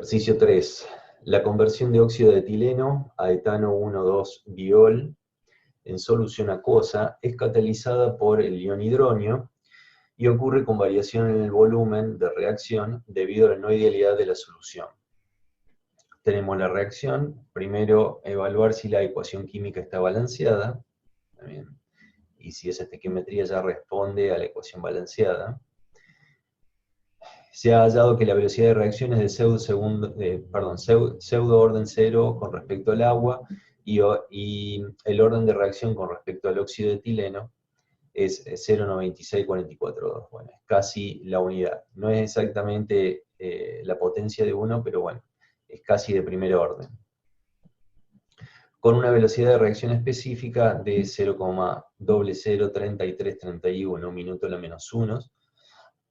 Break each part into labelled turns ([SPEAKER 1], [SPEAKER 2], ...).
[SPEAKER 1] Ejercicio 3. La conversión de óxido de etileno a etano 1,2-diol en solución acuosa es catalizada por el ion hidronio y ocurre con variación en el volumen de reacción debido a la no idealidad de la solución. Tenemos la reacción, primero evaluar si la ecuación química está balanceada, y si esa estequiometría ya responde a la ecuación balanceada. Se ha hallado que la velocidad de reacción es de pseudo orden 0 con respecto al agua, y el orden de reacción con respecto al óxido de etileno es 0,96442. Bueno, es casi la unidad. No es exactamente la potencia de 1, pero bueno, es casi de primer orden. Con una velocidad de reacción específica de 0,003331 minuto a la menos 1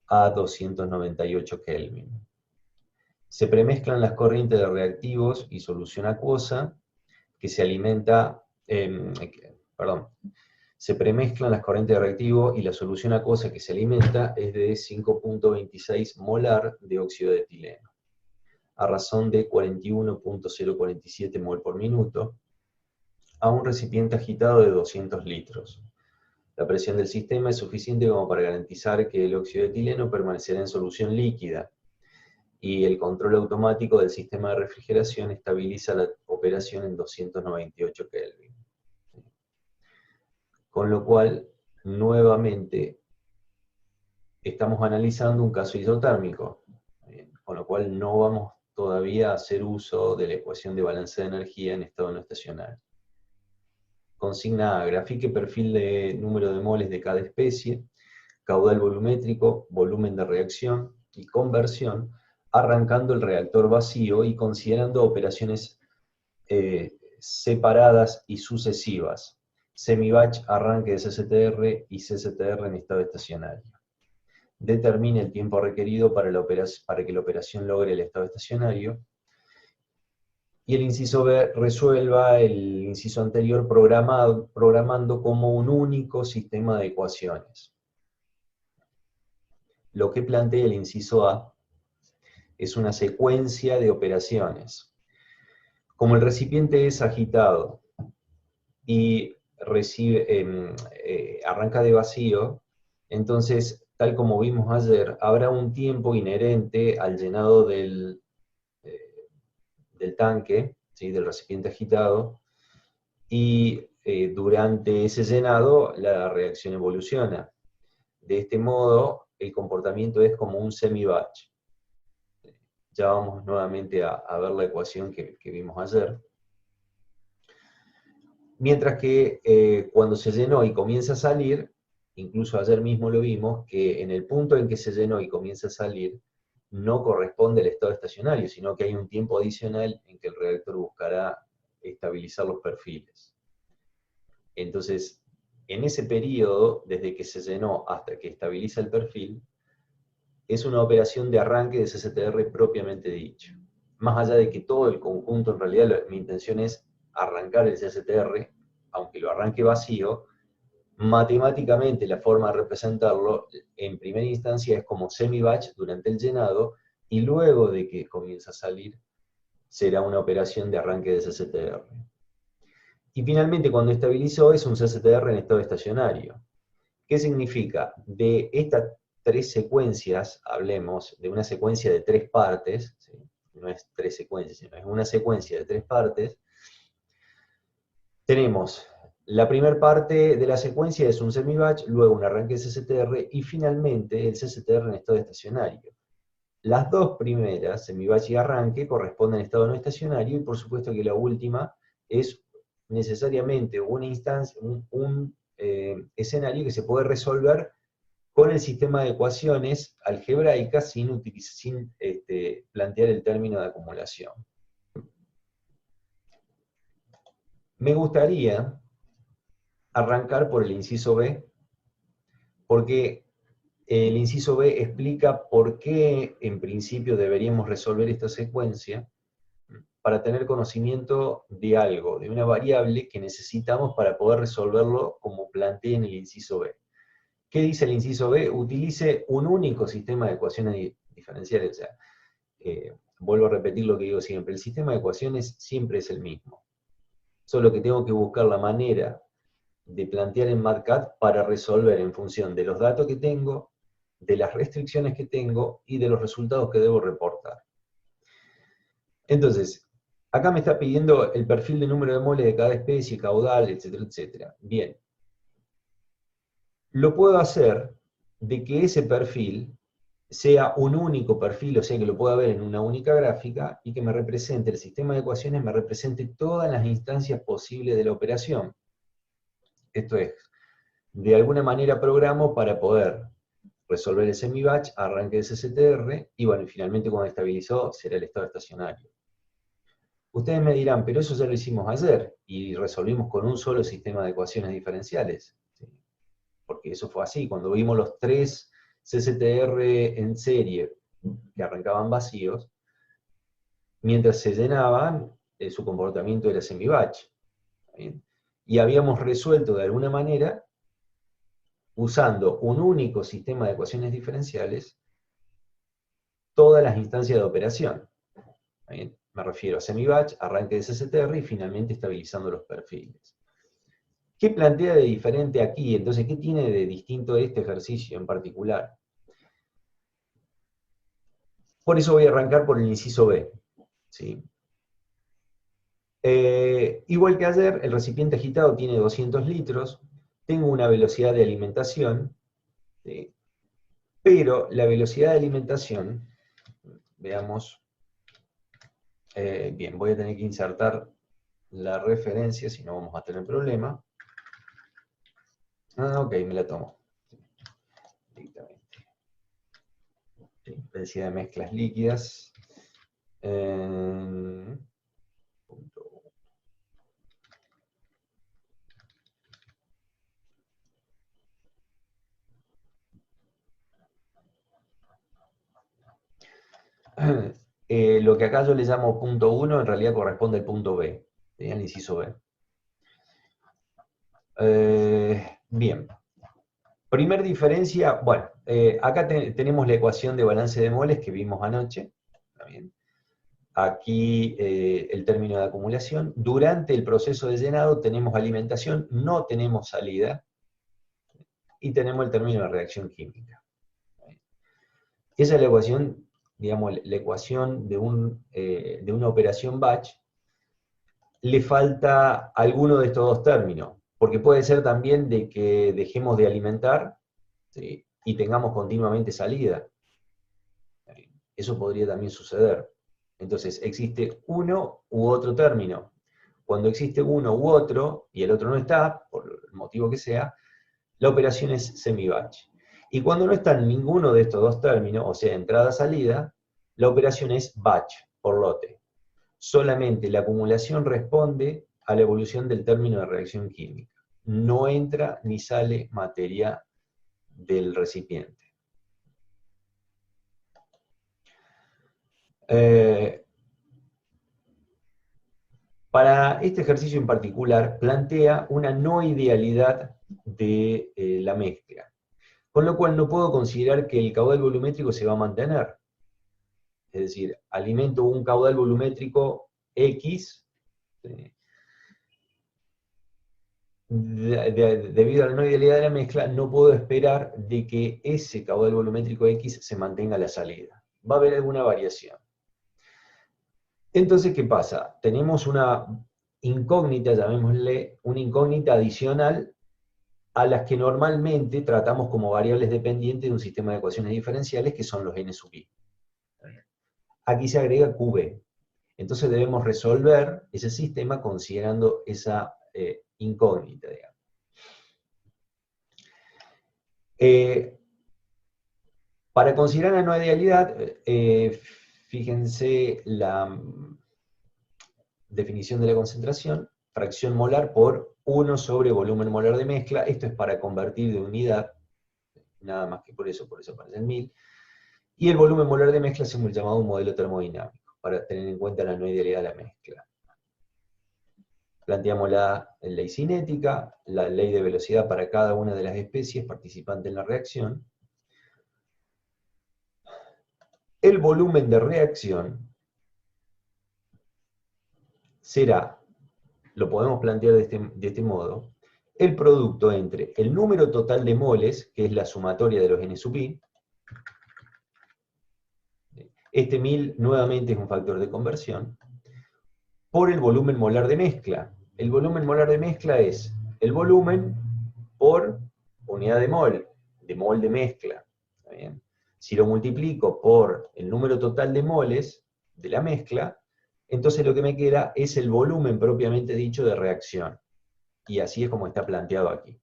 [SPEAKER 1] a 298 Kelvin. Se premezclan las corrientes de reactivos y solución acuosa que se alimenta, se premezclan las corrientes de reactivo y la solución acuosa que se alimenta es de 5,26 molar de óxido de etileno, a razón de 41,047 mol por minuto, a un recipiente agitado de 200 litros. La presión del sistema es suficiente como para garantizar que el óxido de etileno permanecerá en solución líquida, y el control automático del sistema de refrigeración estabiliza la operación en 298 Kelvin. Con lo cual, nuevamente, estamos analizando un caso isotérmico, con lo cual no vamos todavía a hacer uso de la ecuación de balance de energía en estado no estacionario. Consigna A: grafique perfil de número de moles de cada especie, caudal volumétrico, volumen de reacción y conversión, arrancando el reactor vacío y considerando operaciones separadas y sucesivas. Semi-batch, arranque de CCTR y CCTR en estado estacionario. Determine el tiempo requerido para que la operación logre el estado estacionario. Y el inciso B: resuelva el inciso anterior programando como un único sistema de ecuaciones. Lo que plantea el inciso A es una secuencia de operaciones. Como el recipiente es agitado y arranca de vacío, entonces, tal como vimos ayer, habrá un tiempo inherente al llenado del tanque, ¿sí?, del recipiente agitado, y durante ese llenado la reacción evoluciona. De este modo, el comportamiento es como un semi-batch. Ya vamos nuevamente a ver la ecuación que vimos ayer. Mientras que cuando se llenó y comienza a salir, incluso ayer mismo lo vimos, que en el punto en que se llenó y comienza a salir, no corresponde al estado estacionario, sino que hay un tiempo adicional en que el reactor buscará estabilizar los perfiles. Entonces, en ese periodo, desde que se llenó hasta que estabiliza el perfil, es una operación de arranque de CCTR propiamente dicho. Más allá de que todo el conjunto, en realidad mi intención es arrancar el CCTR, aunque lo arranque vacío, matemáticamente la forma de representarlo en primera instancia es como semi-batch durante el llenado, y luego de que comienza a salir será una operación de arranque de CCTR. Y finalmente, cuando estabilizó, es un CCTR en estado estacionario. ¿Qué significa? De estas tres secuencias, hablemos de una secuencia de 3 partes, ¿sí? No es 3 secuencias, sino es una secuencia de 3 partes. Tenemos la primera parte de la secuencia es un semi-batch, luego un arranque de CCTR, y finalmente el CCTR en estado estacionario. Las dos primeras, semi-batch y arranque, corresponden a estado no estacionario, y por supuesto que la última es necesariamente una instancia, un escenario que se puede resolver con el sistema de ecuaciones algebraicas sin plantear el término de acumulación. Me gustaría arrancar por el inciso B, porque el inciso B explica por qué en principio deberíamos resolver esta secuencia, para tener conocimiento de algo, de una variable que necesitamos para poder resolverlo como plantea en el inciso B. ¿Qué dice el inciso B? Utilice un único sistema de ecuaciones diferenciales. O sea, vuelvo a repetir lo que digo siempre, el sistema de ecuaciones siempre es el mismo. Solo que tengo que buscar la manera de plantear en MATCAD para resolver en función de los datos que tengo, de las restricciones que tengo y de los resultados que debo reportar. Entonces, acá me está pidiendo el perfil de número de moles de cada especie, caudal, etcétera, etcétera. Bien. Lo puedo hacer de que ese perfil sea un único perfil, o sea que lo pueda ver en una única gráfica, y que me represente, el sistema de ecuaciones me represente todas las instancias posibles de la operación. Esto es, de alguna manera programo para poder resolver el semi-batch, arranque de SSTR, y bueno, y finalmente cuando estabilizó será el estado estacionario. Ustedes me dirán, pero eso ya lo hicimos ayer, y resolvimos con un solo sistema de ecuaciones diferenciales. ¿Sí? Porque eso fue así, cuando vimos los 3 CSTR en serie que arrancaban vacíos, mientras se llenaban, su comportamiento era semi-batch. Y habíamos resuelto de alguna manera, usando un único sistema de ecuaciones diferenciales, todas las instancias de operación. ¿Bien? Me refiero a semi-batch, arranque de CSTR y finalmente estabilizando los perfiles. ¿Qué plantea de diferente aquí? Entonces, ¿qué tiene de distinto este ejercicio en particular? Por eso voy a arrancar por el inciso B. ¿Sí? Igual que ayer, el recipiente agitado tiene 200 litros, tengo una velocidad de alimentación, ¿sí? Pero la velocidad de alimentación, veamos, bien, voy a tener que insertar la referencia, si no vamos a tener problema. Ok, me la tomo. Directamente. Sí, densidad de mezclas líquidas. Lo que acá yo le llamo punto 1, en realidad corresponde al punto B, ¿sí? Al inciso B. Bien. Primer diferencia, bueno, acá tenemos la ecuación de balance de moles que vimos anoche. ¿Está bien? Aquí el término de acumulación. Durante el proceso de llenado tenemos alimentación, no tenemos salida, y tenemos el término de reacción química. Esa es la ecuación, digamos, la ecuación de una operación batch. Le falta alguno de estos dos términos, porque puede ser también de que dejemos de alimentar, ¿sí? Y tengamos continuamente salida. Eso podría también suceder. Entonces, existe uno u otro término. Cuando existe uno u otro, y el otro no está, por el motivo que sea, la operación es semi-batch. Y cuando no está en ninguno de estos dos términos, o sea, entrada-salida, la operación es batch, por lote. Solamente la acumulación responde a la evolución del término de reacción química. No entra ni sale materia del recipiente. Para este ejercicio en particular, plantea una no idealidad de la mezcla, con lo cual no puedo considerar que el caudal volumétrico se va a mantener. Es decir, alimento un caudal volumétrico X, debido a la no idealidad de la mezcla, no puedo esperar de que ese caudal volumétrico X se mantenga a la salida. Va a haber alguna variación. Entonces, ¿qué pasa? Tenemos una incógnita, llamémosle, una incógnita adicional a las que normalmente tratamos como variables dependientes de un sistema de ecuaciones diferenciales, que son los n sub i. Aquí se agrega QB. Entonces debemos resolver ese sistema considerando esa incógnita, digamos. Para considerar la no idealidad, fíjense la definición de la concentración, fracción molar por 1 sobre volumen molar de mezcla. Esto es para convertir de unidad, nada más que por eso aparece en 1000. Y el volumen molar de mezcla es el llamado un modelo termodinámico, para tener en cuenta la no idealidad de la mezcla. Planteamos la ley cinética, la ley de velocidad para cada una de las especies participantes en la reacción. El volumen de reacción será, lo podemos plantear de este modo, el producto entre el número total de moles, que es la sumatoria de los n sub i, este 1000 nuevamente es un factor de conversión, por el volumen molar de mezcla. El volumen molar de mezcla es el volumen por unidad de mol de mezcla. ¿Está bien? Si lo multiplico por el número total de moles de la mezcla, entonces lo que me queda es el volumen propiamente dicho de reacción. Y así es como está planteado aquí.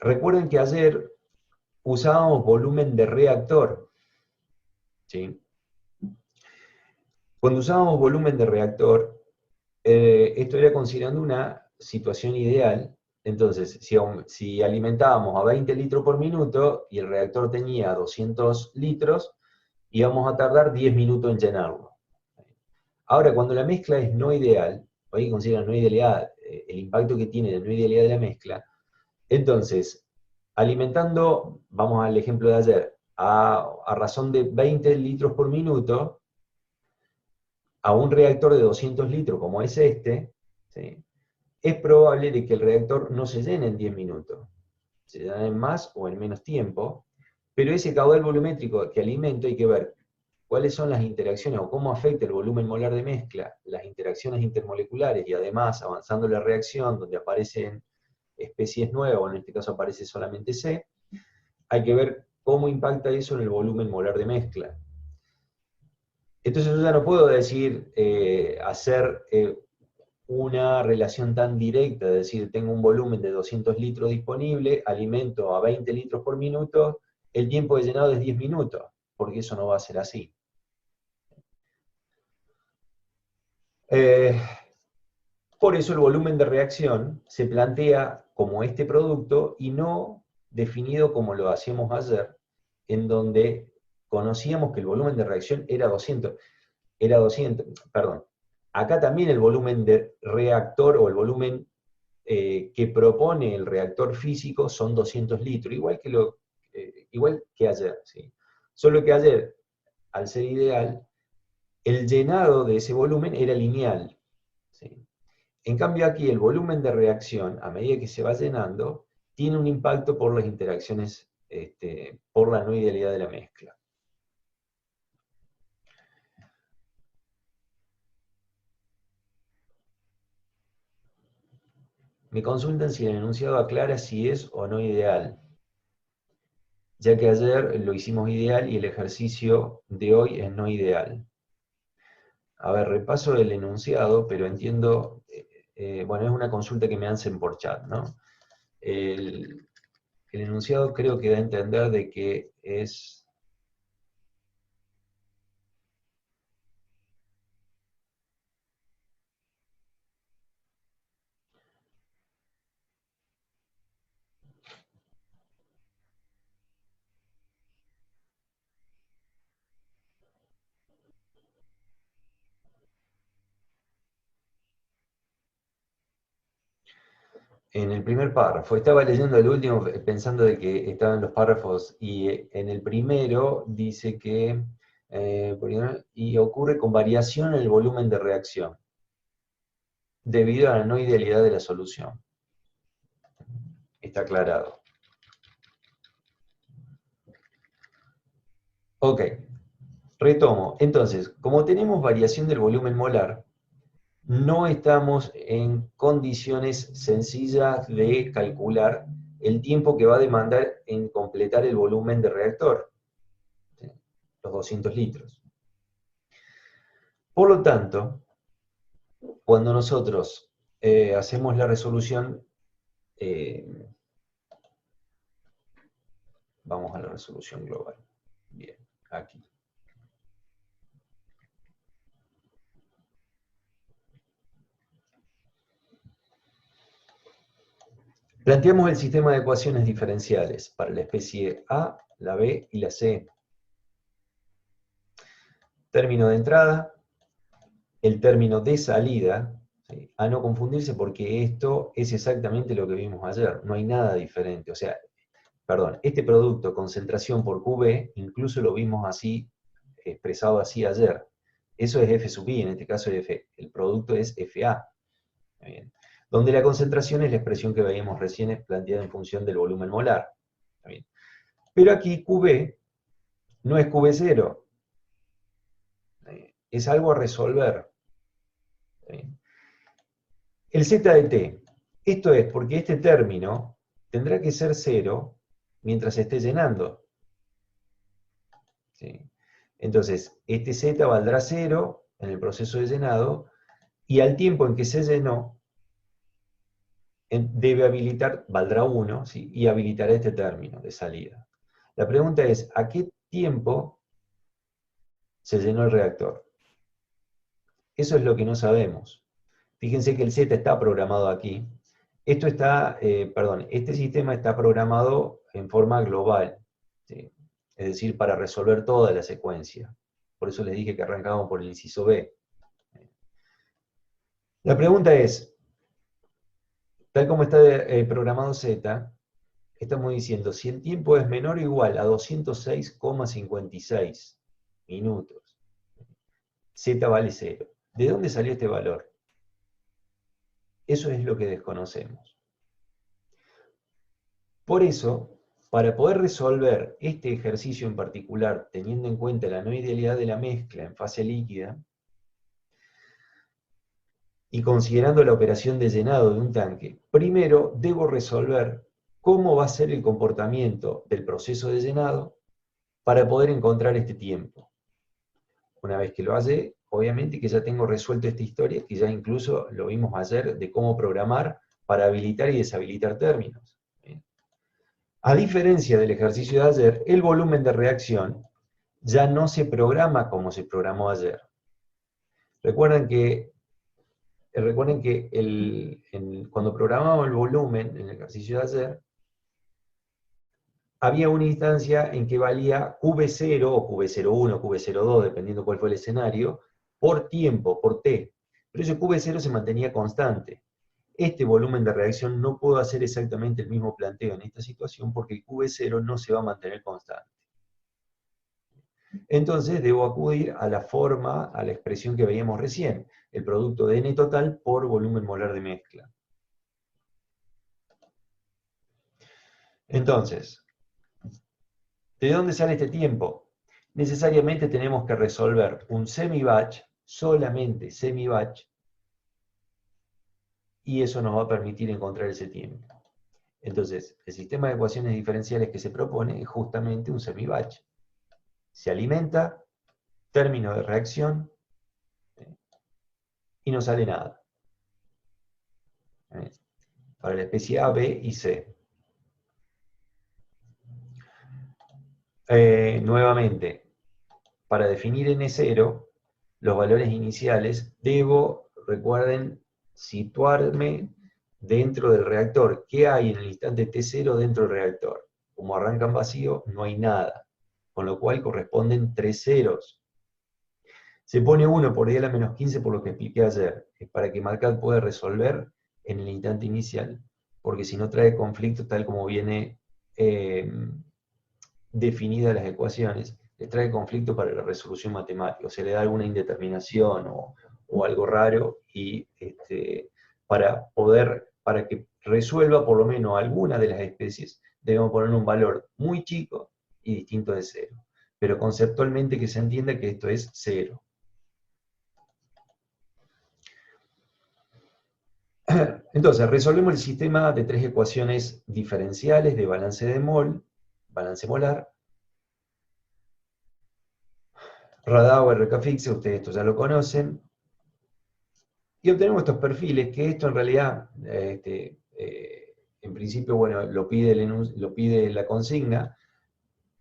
[SPEAKER 1] Recuerden que ayer usábamos volumen de reactor. ¿Sí? Cuando usábamos volumen de reactor, esto era considerando una situación ideal. Entonces, si alimentábamos a 20 litros por minuto y el reactor tenía 200 litros, íbamos a tardar 10 minutos en llenarlo. Ahora, cuando la mezcla es no ideal, o hay que considerar no idealidad, el impacto que tiene la no idealidad de la mezcla, entonces, alimentando, vamos al ejemplo de ayer, a razón de 20 litros por minuto, a un reactor de 200 litros como es este, ¿sí? Es probable de que el reactor no se llene en 10 minutos, se llene en más o en menos tiempo, pero ese caudal volumétrico que alimento hay que ver cuáles son las interacciones o cómo afecta el volumen molar de mezcla, las interacciones intermoleculares y además avanzando la reacción donde aparecen especies nuevas, o en este caso aparece solamente C, hay que ver cómo impacta eso en el volumen molar de mezcla. Entonces yo ya no puedo decir, hacer una relación tan directa, es decir, tengo un volumen de 200 litros disponible, alimento a 20 litros por minuto, el tiempo de llenado es 10 minutos, porque eso no va a ser así. Por eso el volumen de reacción se plantea como este producto y no definido como lo hacíamos ayer, en donde conocíamos que el volumen de reacción era 200, perdón. Acá también el volumen de reactor o el volumen que propone el reactor físico son 200 litros, igual que ayer. ¿Sí? Solo que ayer, al ser ideal, el llenado de ese volumen era lineal. ¿Sí? En cambio aquí el volumen de reacción, a medida que se va llenando, tiene un impacto por las interacciones, por la no idealidad de la mezcla. Me consultan si el enunciado aclara si es o no ideal, ya que ayer lo hicimos ideal y el ejercicio de hoy es no ideal. A ver, repaso el enunciado, pero entiendo, bueno, es una consulta que me hacen por chat, ¿no? El enunciado creo que da a entender de que es... En el primer párrafo, estaba leyendo el último pensando de que estaban los párrafos y en el primero dice que y ocurre con variación en el volumen de reacción debido a la no idealidad de la solución. Está aclarado. Ok, retomo. Entonces, como tenemos variación del volumen molar, no estamos en condiciones sencillas de calcular el tiempo que va a demandar en completar el volumen de reactor, ¿sí? Los 200 litros. Por lo tanto, cuando nosotros hacemos la resolución, vamos a la resolución global. Bien, aquí. Planteamos el sistema de ecuaciones diferenciales para la especie A, la B y la C. Término de entrada, el término de salida, ¿sí? A no confundirse porque esto es exactamente lo que vimos ayer, no hay nada diferente. O sea, perdón, este producto concentración por QB, incluso lo vimos así expresado así ayer. Eso es F sub I, en este caso el producto es FA. Bien. Donde la concentración es la expresión que veíamos recién planteada en función del volumen molar. Bien. Pero aquí QB no es QB0. Es algo a resolver. Bien. El Z de T. Esto es porque este término tendrá que ser 0 mientras se esté llenando. ¿Sí? Entonces, este Z valdrá 0 en el proceso de llenado, y al tiempo en que se llenó, debe habilitar, valdrá 1, ¿sí? Y habilitará este término de salida. La pregunta es, ¿a qué tiempo se llenó el reactor? Eso es lo que no sabemos. Fíjense que el Z está programado aquí. Esto está, este sistema está programado en forma global, ¿sí? Es decir, para resolver toda la secuencia. Por eso les dije que arrancábamos por el inciso B. La pregunta es, tal como está programado Z, estamos diciendo, si el tiempo es menor o igual a 206,56 minutos, Z vale 0. ¿De dónde salió este valor? Eso es lo que desconocemos. Por eso, para poder resolver este ejercicio en particular, teniendo en cuenta la no idealidad de la mezcla en fase líquida, y considerando la operación de llenado de un tanque, primero debo resolver cómo va a ser el comportamiento del proceso de llenado para poder encontrar este tiempo. Una vez que lo hace, obviamente que ya tengo resuelto esta historia, que ya incluso lo vimos ayer, de cómo programar para habilitar y deshabilitar términos. ¿Bien? A diferencia del ejercicio de ayer, el volumen de reacción ya no se programa como se programó ayer. Recuerden que cuando programamos el volumen, en el ejercicio de ayer, había una instancia en que valía QB0 o QB01, QB02, dependiendo cuál fue el escenario, por tiempo, por T. Pero ese QB0 se mantenía constante. Este volumen de reacción no puedo hacer exactamente el mismo planteo en esta situación porque el QB0 no se va a mantener constante. Entonces debo acudir a la forma, a la expresión que veíamos recién, el producto de N total por volumen molar de mezcla. Entonces, ¿de dónde sale este tiempo? Necesariamente tenemos que resolver un semi-batch, solamente semi-batch, y eso nos va a permitir encontrar ese tiempo. Entonces, el sistema de ecuaciones diferenciales que se propone es justamente un semi-batch. Se alimenta, término de reacción, y no sale nada. Para la especie A, B y C. Nuevamente, para definir N0, los valores iniciales, recuerden, situarme dentro del reactor. ¿Qué hay en el instante T0 dentro del reactor? Como arranca en vacío, no hay nada, con lo cual corresponden 3 ceros. Se pone 1 por I a la menos 15 por lo que expliqué ayer, es para que Markov pueda resolver en el instante inicial, porque si no trae conflicto tal como viene definidas las ecuaciones, le trae conflicto para la resolución matemática, o se le da alguna indeterminación o algo raro, y para que resuelva por lo menos alguna de las especies, debemos poner un valor muy chico y distinto de 0. Pero conceptualmente que se entienda que esto es 0. Entonces, resolvemos el sistema de 3 ecuaciones diferenciales de balance de mol, balance molar, Radau, RK-Fixe, ustedes esto ya lo conocen, y obtenemos estos perfiles, que esto en realidad, en principio, bueno, lo pide la consigna,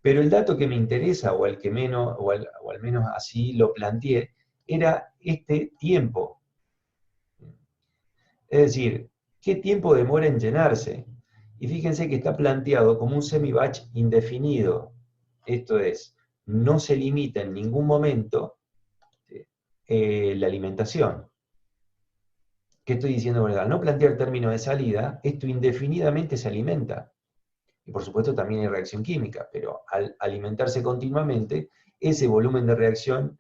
[SPEAKER 1] pero el dato que me interesa, o al menos así lo planteé, era este tiempo. Es decir, ¿qué tiempo demora en llenarse? Y fíjense que está planteado como un semi-batch indefinido. Esto es, no se limita en ningún momento la alimentación. ¿Qué estoy diciendo? Al no plantear término de salida, esto indefinidamente se alimenta. Y por supuesto también hay reacción química, pero al alimentarse continuamente, ese volumen de reacción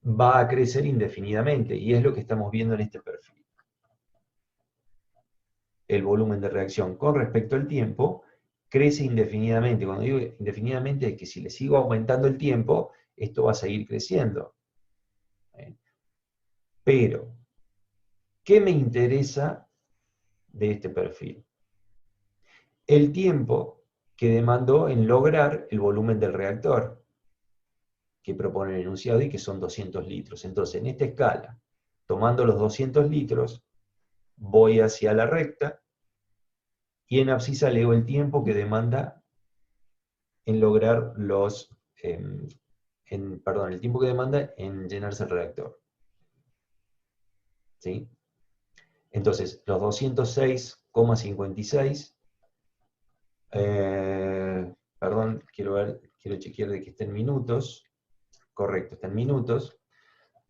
[SPEAKER 1] va a crecer indefinidamente, y es lo que estamos viendo en este perfil. El volumen de reacción con respecto al tiempo crece indefinidamente. Cuando digo indefinidamente es que si le sigo aumentando el tiempo, esto va a seguir creciendo. Pero, ¿qué me interesa de este perfil? El tiempo que demandó en lograr el volumen del reactor, que propone el enunciado y que son 200 litros. Entonces, en esta escala, tomando los 200 litros, voy hacia la recta, y en abscisa leo el tiempo que demanda en lograr el tiempo que demanda en llenarse el reactor. ¿Sí? Entonces, los 206,56, perdón, quiero chequear de que esté en minutos. Correcto, está en minutos.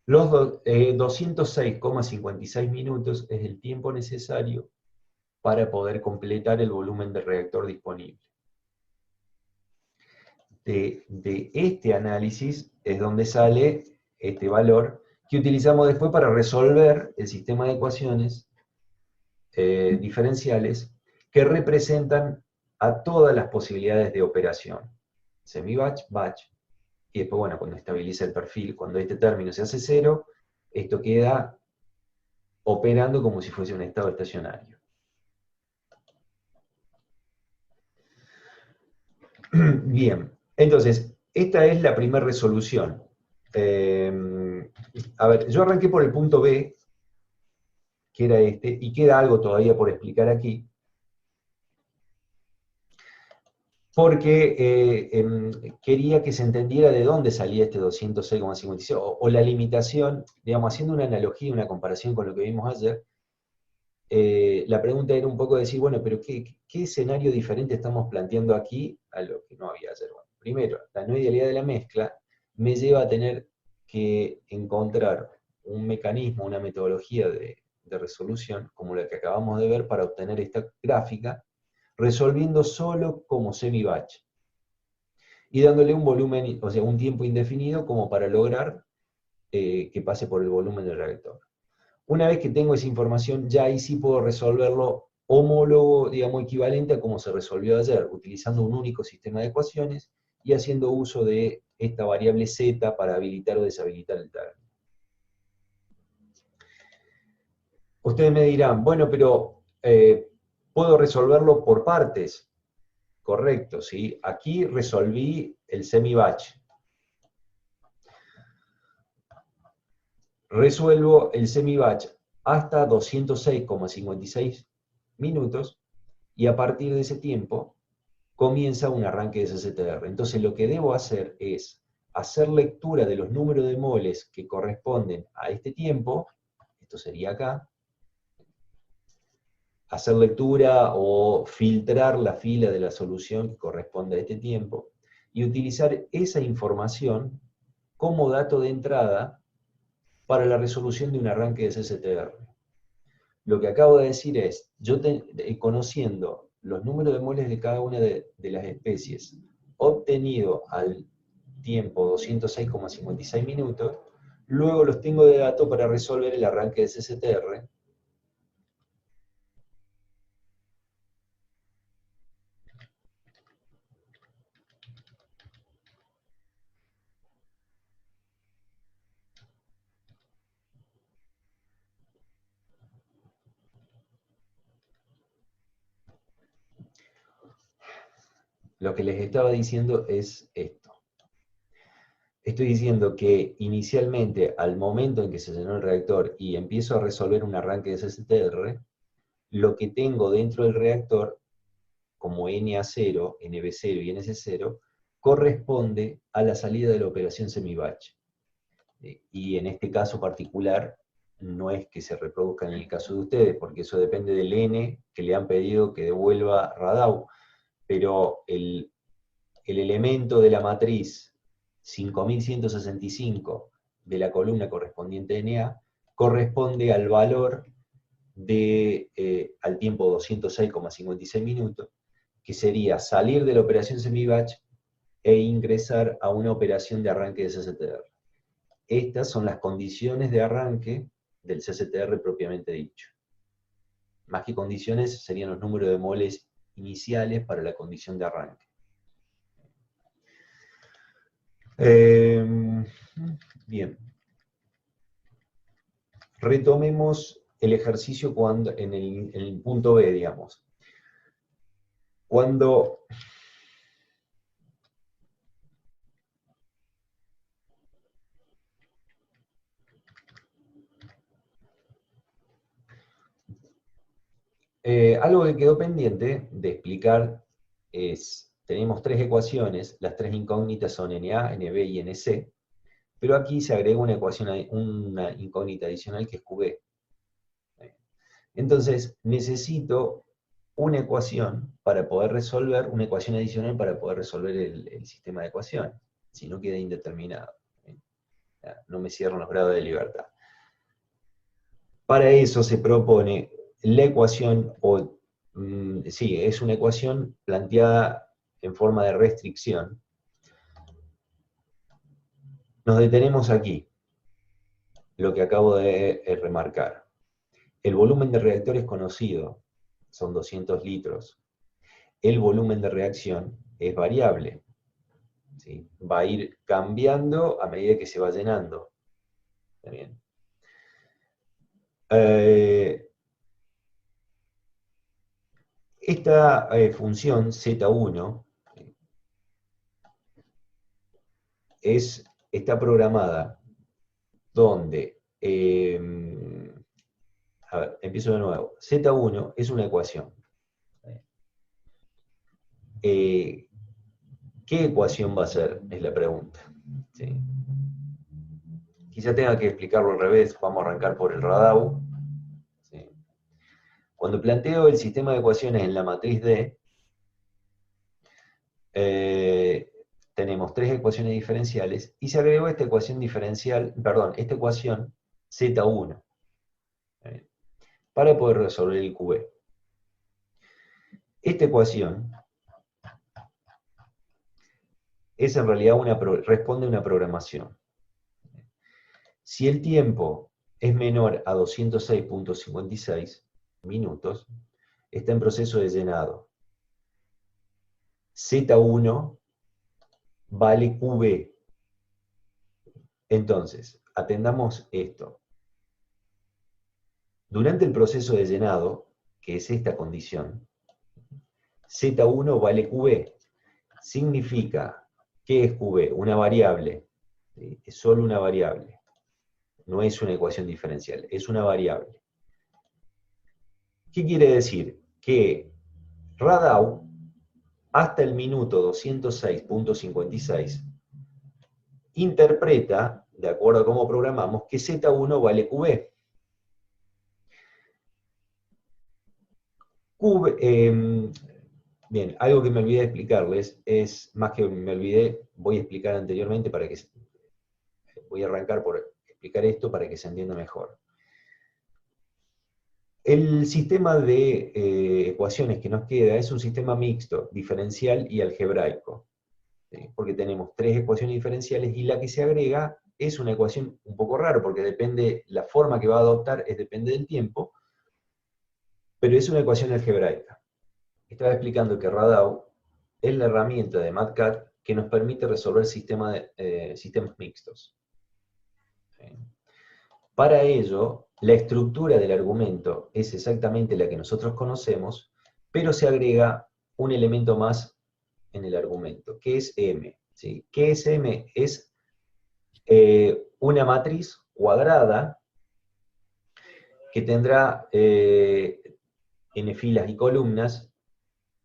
[SPEAKER 1] Los 206,56 minutos es el tiempo necesario para poder completar el volumen del reactor disponible. De este análisis es donde sale este valor que utilizamos después para resolver el sistema de ecuaciones diferenciales que representan a todas las posibilidades de operación. Semi-batch, batch, y después, bueno, cuando estabiliza el perfil, cuando este término se hace cero, esto queda operando como si fuese un estado estacionario. Bien, entonces, esta es la primera resolución. A ver, yo arranqué por el punto B, que era este, y queda algo todavía por explicar aquí, porque quería que se entendiera de dónde salía este 206,56, o la limitación, digamos, haciendo una analogía, una comparación con lo que vimos ayer. La pregunta era un poco decir, bueno, pero ¿qué escenario diferente estamos planteando aquí a lo que no había ayer? Bueno, primero, la no idealidad de la mezcla me lleva a tener que encontrar un mecanismo, una metodología de resolución, como la que acabamos de ver, para obtener esta gráfica, resolviendo solo como semi-batch, y dándole un volumen, o sea, un tiempo indefinido como para lograr que pase por el volumen del reactor. Una vez que tengo esa información, ya ahí sí puedo resolverlo homólogo, digamos, equivalente a como se resolvió ayer, utilizando un único sistema de ecuaciones y haciendo uso de esta variable z para habilitar o deshabilitar el término. Ustedes me dirán, bueno, pero puedo resolverlo por partes. Correcto, ¿sí? Aquí resolví el semi-batch. Resuelvo el semi-batch hasta 206,56 minutos, y a partir de ese tiempo comienza un arranque de SZR. Entonces lo que debo hacer es hacer lectura de los números de moles que corresponden a este tiempo, esto sería acá, hacer lectura o filtrar la fila de la solución que corresponde a este tiempo, y utilizar esa información como dato de entrada para la resolución de un arranque de SZR. Lo que acabo de decir es, yo conociendo los números de moles de cada una de las especies, obtenido al tiempo 206,56 minutos, luego los tengo de dato para resolver el arranque de SZR. Lo que les estaba diciendo es esto. Estoy diciendo que inicialmente, al momento en que se llenó el reactor y empiezo a resolver un arranque de SZR, lo que tengo dentro del reactor, como NA0, NB0 y NC0, corresponde a la salida de la operación semi-batch. Y en este caso particular, no es que se reproduzca en el caso de ustedes, porque eso depende del N que le han pedido que devuelva Radau, pero el elemento de la matriz 5165 de la columna correspondiente a NA corresponde al valor al tiempo 206,56 minutos, que sería salir de la operación semi-batch e ingresar a una operación de arranque de CCTR. Estas son las condiciones de arranque del CCTR propiamente dicho. Más que condiciones, serían los números de moles iniciales para la condición de arranque. Bien. Retomemos el ejercicio en el punto B, digamos. Cuando algo que quedó pendiente de explicar es, tenemos tres ecuaciones, las tres incógnitas son NA, NB y NC, pero aquí se agrega una ecuación, una incógnita adicional que es QB. Entonces, necesito una ecuación para poder resolver, una ecuación adicional para poder resolver el sistema de ecuaciones, si no queda indeterminado. No me cierran los grados de libertad. Para eso se propone la ecuación, sí, es una ecuación planteada en forma de restricción. Nos detenemos aquí, lo que acabo de remarcar. El volumen de reactor es conocido, son 200 litros. El volumen de reacción es variable, ¿sí? Va a ir cambiando a medida que se va llenando. ¿Está bien? Esta función Z1 está programada donde, a ver, empiezo de nuevo, Z1 es una ecuación. ¿Qué ecuación va a ser? Es la pregunta. ¿Sí? Quizá tenga que explicarlo al revés, vamos a arrancar por el Radau. ¿Sí? Cuando planteo el sistema de ecuaciones en la matriz D, tenemos tres ecuaciones diferenciales y se agregó esta ecuación diferencial, perdón, esta ecuación Z1 para poder resolver el QB. Esta ecuación es en realidad responde a una programación. Si el tiempo es menor a 206.56 minutos, está en proceso de llenado. Z1 vale QB. Entonces, atendamos esto. Durante el proceso de llenado, que es esta condición, Z1 vale QB. Significa, ¿qué es QB? Una variable. ¿Sí? Es solo una variable. No es una ecuación diferencial, es una variable. ¿Qué quiere decir? Que Radau, hasta el minuto 206.56, interpreta, de acuerdo a cómo programamos, que Z1 vale QB. Bien, algo que me olvidé de explicarles, es más que me olvidé, voy a explicar anteriormente para que... Voy a arrancar por explicar esto para que se entienda mejor. El sistema de ecuaciones que nos queda es un sistema mixto, diferencial y algebraico. ¿Sí? Porque tenemos tres ecuaciones diferenciales y la que se agrega es una ecuación un poco rara, porque depende, la forma que va a adoptar depende del tiempo, pero es una ecuación algebraica. Estaba explicando que Radau es la herramienta de MATCAD que nos permite resolver sistemas mixtos. ¿Sí? Para ello, la estructura del argumento es exactamente la que nosotros conocemos, pero se agrega un elemento más en el argumento, que es M. ¿Sí? ¿Qué es M? Es una matriz cuadrada que tendrá n filas y columnas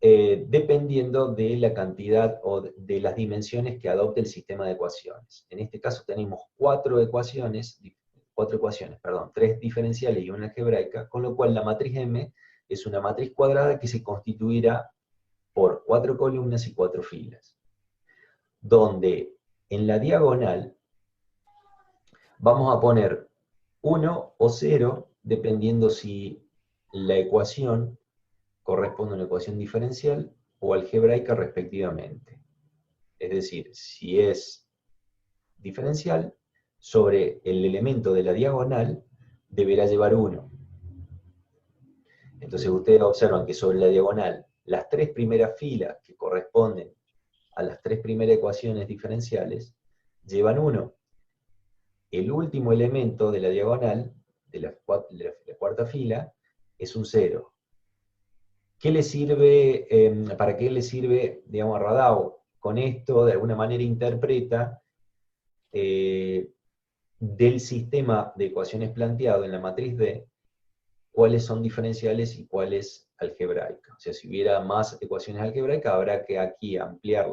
[SPEAKER 1] dependiendo de la cantidad o de las dimensiones que adopte el sistema de ecuaciones. En este caso tenemos cuatro ecuaciones, tres diferenciales y una algebraica, con lo cual la matriz M es una matriz cuadrada que se constituirá por 4 columnas y 4 filas, donde en la diagonal vamos a poner 1 o 0, dependiendo si la ecuación corresponde a una ecuación diferencial o algebraica respectivamente. Es decir, si es diferencial, sobre el elemento de la diagonal deberá llevar 1. Entonces ustedes observan que sobre la diagonal, las 3 primeras filas que corresponden a las 3 primeras ecuaciones diferenciales llevan 1. El último elemento de la diagonal, de la cuarta fila, es un 0. ¿Qué le sirve, para qué le sirve, digamos, a Radau? Con esto, de alguna manera, interpreta del sistema de ecuaciones planteado en la matriz D, cuáles son diferenciales y cuáles algebraicas. O sea, si hubiera más ecuaciones algebraicas, habrá que aquí ampliar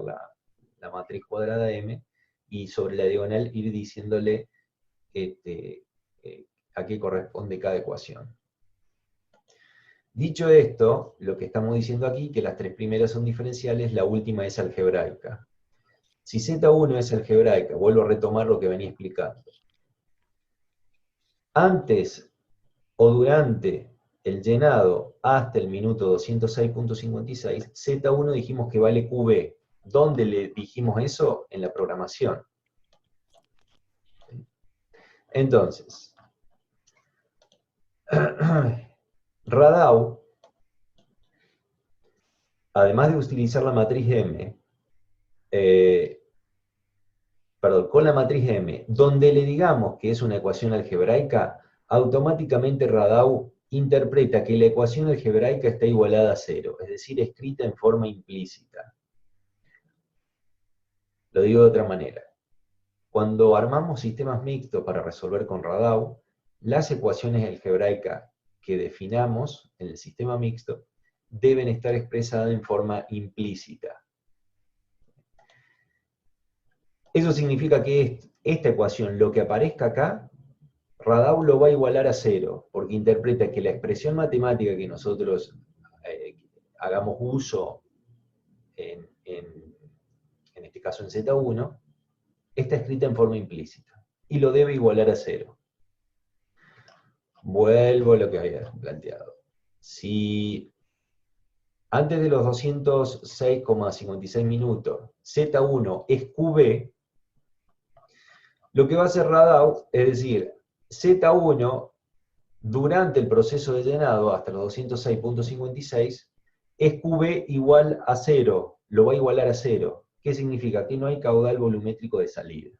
[SPEAKER 1] la matriz cuadrada M, y sobre la diagonal ir diciéndole a qué corresponde cada ecuación. Dicho esto, lo que estamos diciendo aquí, que las 3 primeras son diferenciales, la última es algebraica. Si Z1 es algebraica, vuelvo a retomar lo que venía explicando. Antes o durante el llenado hasta el minuto 206.56, Z1 dijimos que vale QB. ¿Dónde le dijimos eso? En la programación. Entonces, Radau, además de utilizar la matriz M, con la matriz M, donde le digamos que es una ecuación algebraica, automáticamente Radau interpreta que la ecuación algebraica está igualada a 0, es decir, escrita en forma implícita. Lo digo de otra manera. Cuando armamos sistemas mixtos para resolver con Radau, las ecuaciones algebraicas que definamos en el sistema mixto deben estar expresadas en forma implícita. Eso significa que esta ecuación, lo que aparezca acá, Radau lo va a igualar a 0, porque interpreta que la expresión matemática que nosotros hagamos uso, en este caso en Z1, está escrita en forma implícita, y lo debe igualar a 0. Vuelvo a lo que había planteado. Si antes de los 206,56 minutos Z1 es QB, lo que va a hacer Radau es decir, Z1 durante el proceso de llenado hasta los 206.56 es QB igual a 0, lo va a igualar a 0. ¿Qué significa? Que no hay caudal volumétrico de salida.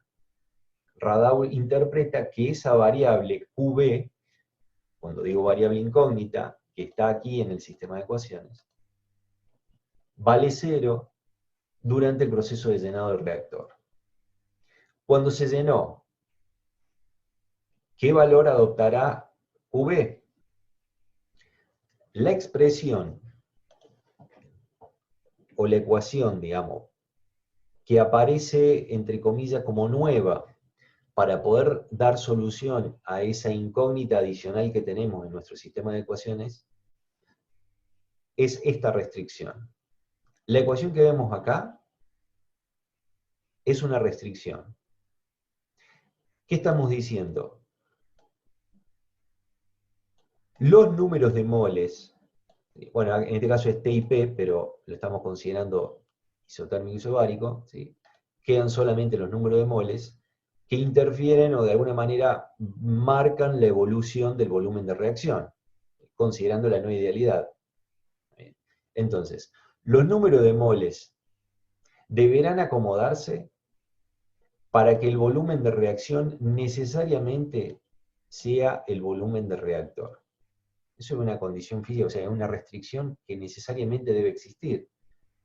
[SPEAKER 1] Radau interpreta que esa variable QB, cuando digo variable incógnita, que está aquí en el sistema de ecuaciones, vale 0 durante el proceso de llenado del reactor. Cuando se llenó, ¿qué valor adoptará QB? La expresión, o la ecuación, digamos, que aparece, entre comillas, como nueva, para poder dar solución a esa incógnita adicional que tenemos en nuestro sistema de ecuaciones, es esta restricción. La ecuación que vemos acá es una restricción. ¿Qué estamos diciendo? Los números de moles, bueno, en este caso es T y P, pero lo estamos considerando isotérmico isobárico, ¿sí? Quedan solamente los números de moles que interfieren o de alguna manera marcan la evolución del volumen de reacción, considerando la no idealidad. Entonces, los números de moles deberán acomodarse para que el volumen de reacción necesariamente sea el volumen del reactor. Eso es una condición física, o sea, es una restricción que necesariamente debe existir.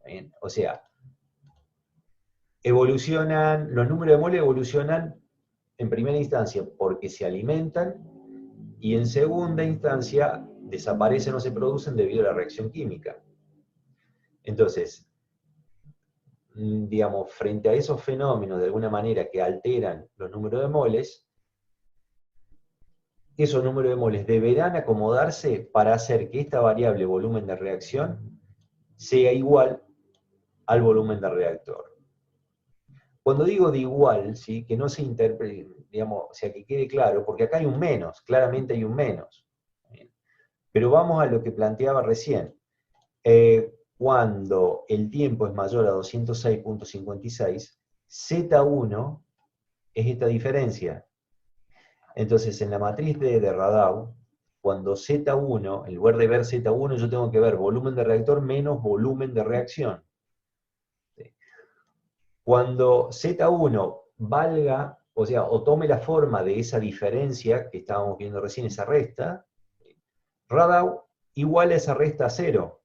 [SPEAKER 1] ¿Bien? O sea, los números de moles evolucionan en primera instancia porque se alimentan, y en segunda instancia desaparecen o se producen debido a la reacción química. Entonces, digamos, frente a esos fenómenos de alguna manera que alteran los números de moles, esos números de moles deberán acomodarse para hacer que esta variable volumen de reacción sea igual al volumen del reactor. Cuando digo de igual, ¿sí? Que no se interprete, digamos, o sea, que quede claro, porque acá hay un menos, claramente hay un menos. Pero vamos a lo que planteaba recién. cuando el tiempo es mayor a 206.56, Z1 es esta diferencia. Entonces, en la matriz de Radoux, cuando Z1, en lugar de ver Z1, yo tengo que ver volumen de reactor menos volumen de reacción. Cuando Z1 valga, o sea, o tome la forma de esa diferencia que estábamos viendo recién, esa resta, Radoux iguala esa resta a 0.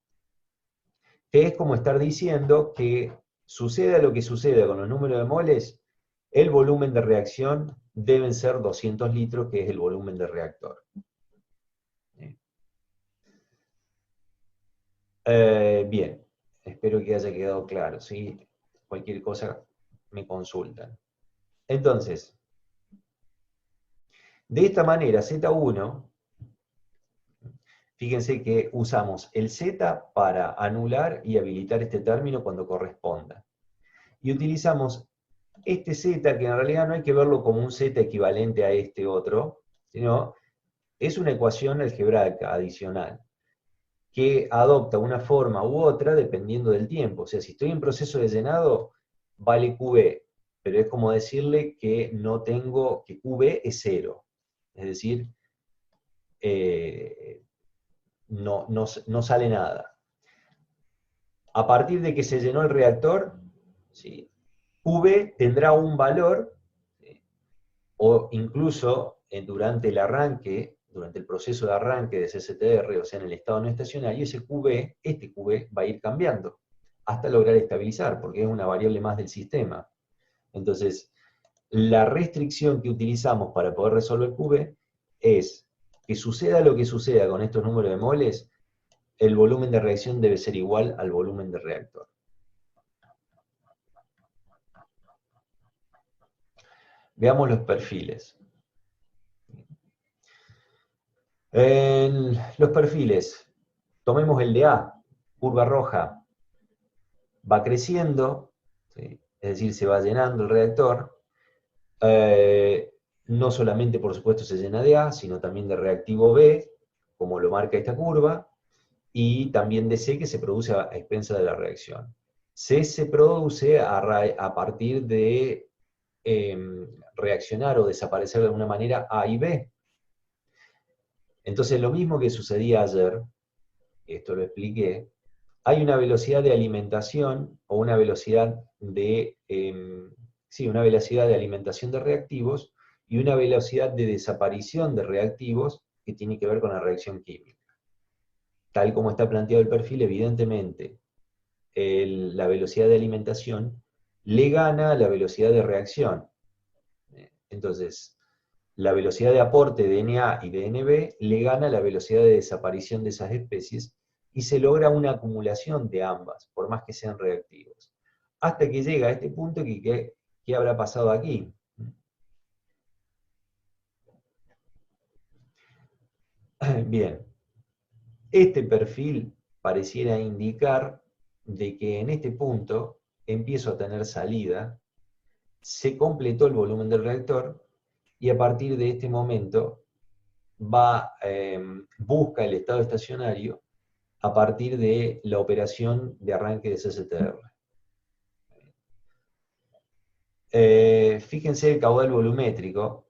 [SPEAKER 1] Que es como estar diciendo que suceda lo que suceda con los números de moles, el volumen de reacción deben ser 200 litros, que es el volumen de reactor. Bien, espero que haya quedado claro, ¿sí? Cualquier cosa me consultan. Entonces, de esta manera, Z1, fíjense que usamos el Z para anular y habilitar este término cuando corresponda. Y utilizamos este Z, que en realidad no hay que verlo como un Z equivalente a este otro, sino es una ecuación algebraica adicional, que adopta una forma u otra dependiendo del tiempo. O sea, si estoy en proceso de llenado, vale QB, pero es como decirle que no tengo, que QB es 0. Es decir, no sale nada. A partir de que se llenó el reactor, ¿sí? QB tendrá un valor, ¿sí? O incluso durante el arranque, durante el proceso de arranque de CCTR, o sea, en el estado no estacionario, ese QB, este QB va a ir cambiando hasta lograr estabilizar, porque es una variable más del sistema. Entonces, la restricción que utilizamos para poder resolver QB es que suceda lo que suceda con estos números de moles, el volumen de reacción debe ser igual al volumen de reactor. Veamos los perfiles. En los perfiles, tomemos el de A, curva roja, va creciendo, ¿sí? Es decir, se va llenando el reactor. No solamente, por supuesto, se llena de A, sino también de reactivo B, como lo marca esta curva, y también de C, que se produce a expensas de la reacción. C se produce a partir de reaccionar o desaparecer de alguna manera A y B. Entonces, lo mismo que sucedía ayer, esto lo expliqué, hay una velocidad de alimentación o una velocidad de, una velocidad de alimentación de reactivos y una velocidad de desaparición de reactivos que tiene que ver con la reacción química. Tal como está planteado el perfil, evidentemente, la velocidad de alimentación le gana a la velocidad de reacción. Entonces, la velocidad de aporte de Na y de Nb le gana la velocidad de desaparición de esas especies y se logra una acumulación de ambas, por más que sean reactivos. Hasta que llega a este punto, ¿qué habrá pasado aquí? Bien, este perfil pareciera indicar de que en este punto empiezo a tener salida, se completó el volumen del reactor y a partir de este momento busca el estado estacionario a partir de la operación de arranque de CCTR. Fíjense el caudal volumétrico,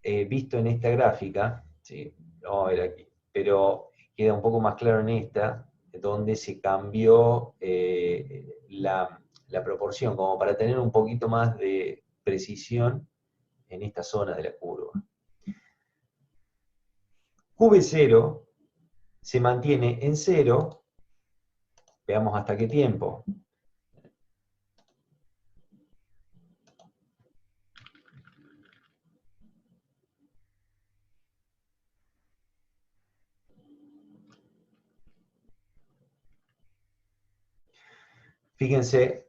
[SPEAKER 1] visto en esta gráfica, ¿sí? Vamos a ver aquí, pero queda un poco más claro en esta, donde se cambió la proporción, como para tener un poquito más de precisión en esta zona de la curva. QB0 se mantiene en 0, veamos hasta qué tiempo. Fíjense,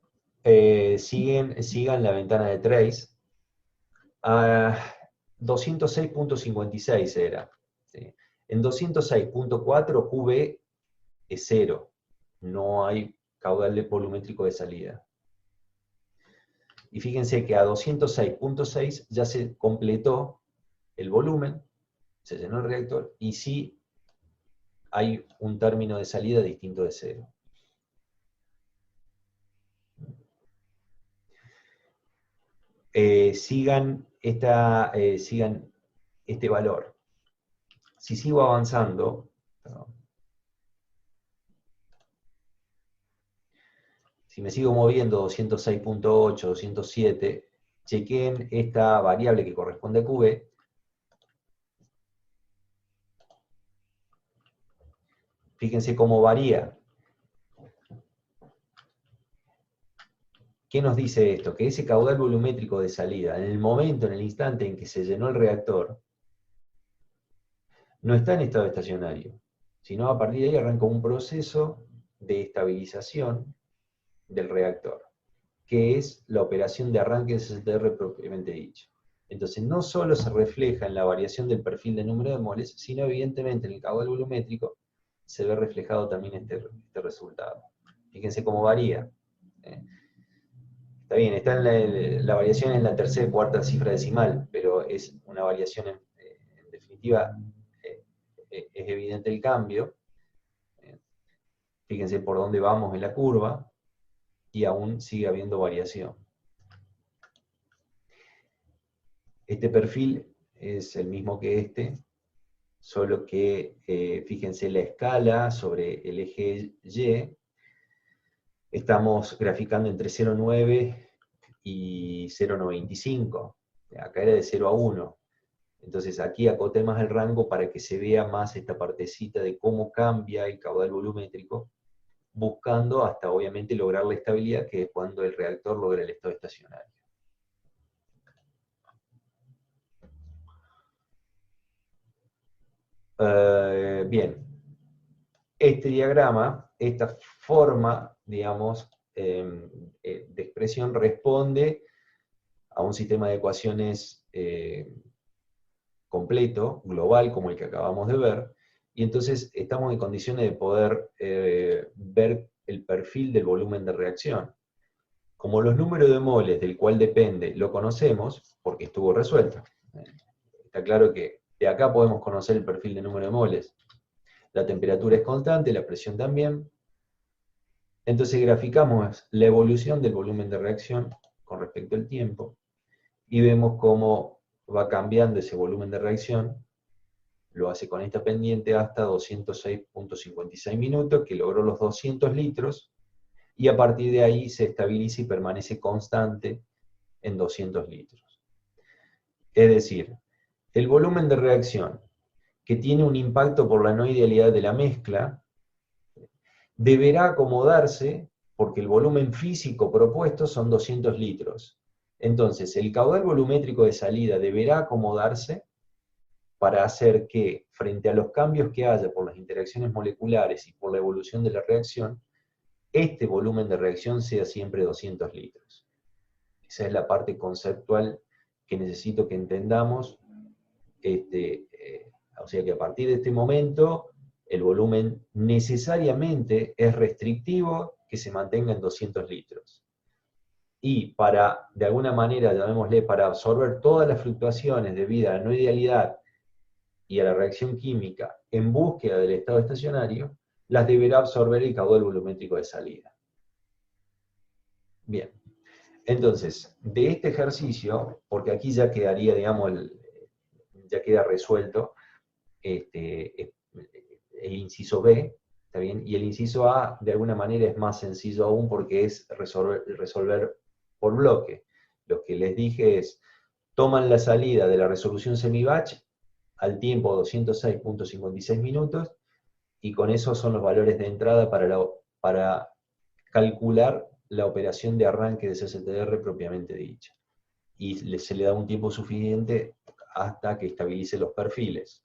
[SPEAKER 1] sigan la ventana de trace. 206.56 era. ¿Sí? En 206.4 QB es 0. No hay caudal volumétrico de salida. Y fíjense que a 206.6 ya se completó el volumen, se llenó el reactor, y sí hay un término de salida distinto de 0. sigan este valor. Si sigo avanzando, perdón, si me sigo moviendo 206.8, 207, chequeen esta variable que corresponde a QB. Fíjense cómo varía. ¿Qué nos dice esto? Que ese caudal volumétrico de salida, en el momento, en el instante en que se llenó el reactor, no está en estado estacionario, sino a partir de ahí arranca un proceso de estabilización del reactor, que es la operación de arranque de CCTR propiamente dicho. Entonces, no solo se refleja en la variación del perfil de número de moles, sino evidentemente en el caudal volumétrico se ve reflejado también este resultado. Fíjense cómo varía. Está bien, está en la variación en la tercera y cuarta cifra decimal, pero es una variación en definitiva, es evidente el cambio. Fíjense por dónde vamos en la curva, y aún sigue habiendo variación. Este perfil es el mismo que este, solo que fíjense la escala sobre el eje Y, estamos graficando entre 0,9 y 0,95, acá era de 0 a 1, entonces aquí acoté más el rango para que se vea más esta partecita de cómo cambia el caudal volumétrico, buscando hasta obviamente lograr la estabilidad, que es cuando el reactor logra el estado estacionario. Bien, este diagrama, esta forma, digamos, de expresión responde a un sistema de ecuaciones completo, global, como el que acabamos de ver, y entonces estamos en condiciones de poder ver el perfil del volumen de reacción. Como los números de moles del cual depende lo conocemos, porque estuvo resuelto. Está claro que de acá podemos conocer el perfil de número de moles. La temperatura es constante, la presión también. Entonces graficamos la evolución del volumen de reacción con respecto al tiempo, y vemos cómo va cambiando ese volumen de reacción. Lo hace con esta pendiente hasta 206.56 minutos, que logró los 200 litros, y a partir de ahí se estabiliza y permanece constante en 200 litros. Es decir, el volumen de reacción, que tiene un impacto por la no idealidad de la mezcla, deberá acomodarse porque el volumen físico propuesto son 200 litros. Entonces, el caudal volumétrico de salida deberá acomodarse para hacer que, frente a los cambios que haya por las interacciones moleculares y por la evolución de la reacción, este volumen de reacción sea siempre 200 litros. Esa es la parte conceptual que necesito que entendamos. O sea que a partir de este momento, el volumen necesariamente es restrictivo que se mantenga en 200 litros. Y para, de alguna manera, llamémosle, para absorber todas las fluctuaciones debido a la no idealidad y a la reacción química en búsqueda del estado estacionario, las deberá absorber el caudal volumétrico de salida. Bien, entonces, de este ejercicio, porque aquí ya quedaría, digamos, ya queda resuelto el inciso B, ¿está bien? Y el inciso A, de alguna manera, es más sencillo aún porque es resolver por bloque. Lo que les dije es, toman la salida de la resolución semi-batch al tiempo 206.56 minutos, y con eso son los valores de entrada para calcular la operación de arranque de CCTR propiamente dicha. Y se le da un tiempo suficiente hasta que estabilice los perfiles.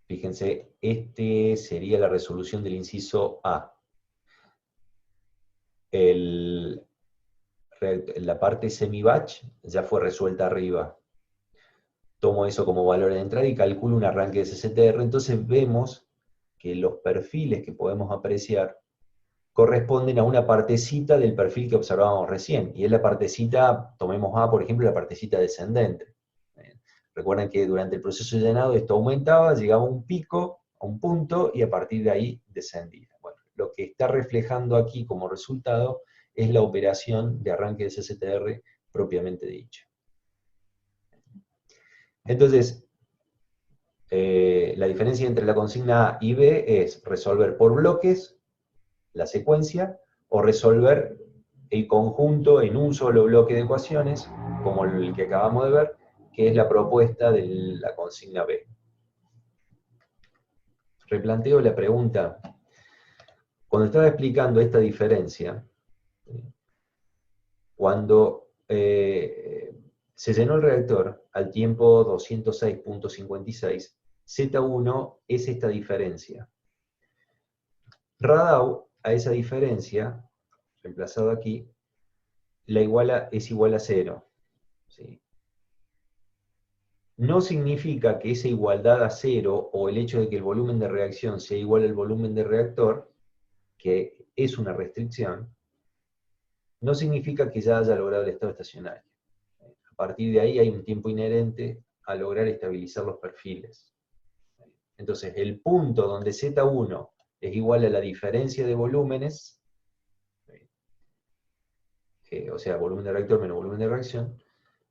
[SPEAKER 1] Fíjense, este sería la resolución del inciso A. La parte semi-batch ya fue resuelta arriba. Tomo eso como valor de entrada y calculo un arranque de CCTR. Entonces vemos que los perfiles que podemos apreciar corresponden a una partecita del perfil que observábamos recién. Y es la partecita, tomemos A, por ejemplo, la partecita descendente. Recuerden que durante el proceso de llenado esto aumentaba, llegaba a un pico, a un punto, y a partir de ahí descendía. Bueno, lo que está reflejando aquí como resultado es la operación de arranque de CCTR propiamente dicha. Entonces, la diferencia entre la consigna A y B es resolver por bloques la secuencia o resolver el conjunto en un solo bloque de ecuaciones, como el que acabamos de ver, que es la propuesta de la consigna B. Replanteo la pregunta. Cuando estaba explicando esta diferencia, cuando se llenó el reactor al tiempo 206.56, Z1 es esta diferencia. Radau, a esa diferencia, reemplazado aquí, es igual a 0. ¿Sí? No significa que esa igualdad a 0 o el hecho de que el volumen de reacción sea igual al volumen de reactor, que es una restricción, no significa que ya haya logrado el estado estacionario. A partir de ahí hay un tiempo inherente a lograr estabilizar los perfiles. Entonces, el punto donde Z1 es igual a la diferencia de volúmenes, o sea, volumen de reactor menos volumen de reacción,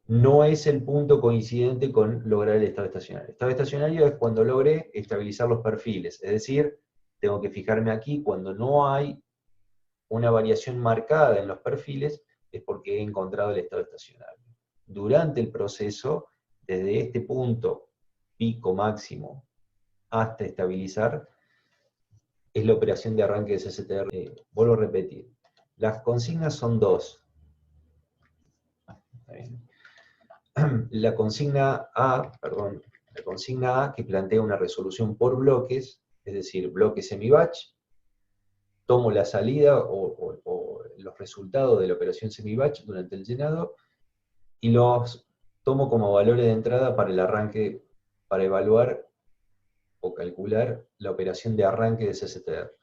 [SPEAKER 1] no es el punto coincidente con lograr el estado estacionario. El estado estacionario es cuando logré estabilizar los perfiles, es decir, tengo que fijarme aquí, cuando no hay una variación marcada en los perfiles, es porque he encontrado el estado estacionario. Durante el proceso, desde este punto pico máximo hasta estabilizar, es la operación de arranque de CCTR. Vuelvo a repetir, las consignas son dos. La consigna A que plantea una resolución por bloques, es decir, bloque semi-batch, tomo la salida o los resultados de la operación semi-batch durante el llenado y los tomo como valores de entrada para el arranque, para evaluar o calcular la operación de arranque de CCTR.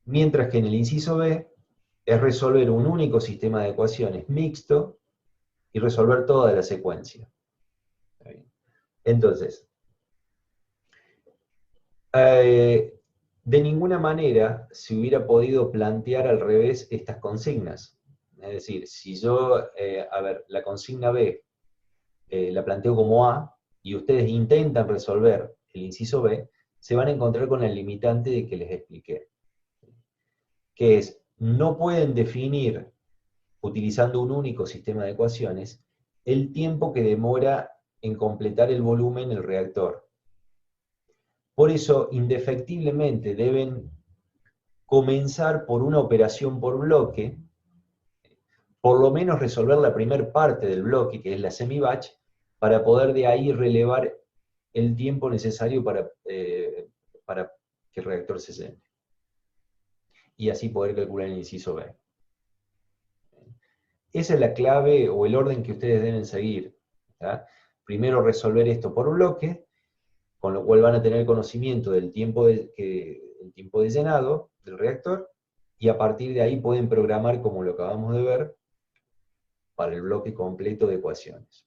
[SPEAKER 1] Mientras que en el inciso B es resolver un único sistema de ecuaciones mixto y resolver toda la secuencia. Entonces, de ninguna manera se hubiera podido plantear al revés estas consignas. Es decir, si yo, la consigna B la planteo como A, y ustedes intentan resolver el inciso B, se van a encontrar con el limitante de que les expliqué. Que es, no pueden definir, utilizando un único sistema de ecuaciones, el tiempo que demora en completar el volumen el reactor. Por eso, indefectiblemente, deben comenzar por una operación por bloque, por lo menos resolver la primera parte del bloque, que es la semi-batch, para poder de ahí relevar el tiempo necesario para que el reactor se llene. Y así poder calcular el inciso B. Esa es la clave o el orden que ustedes deben seguir. ¿tá? Primero resolver esto por bloque, con lo cual van a tener conocimiento del tiempo el tiempo de llenado del reactor, y a partir de ahí pueden programar, como lo acabamos de ver, para el bloque completo de ecuaciones.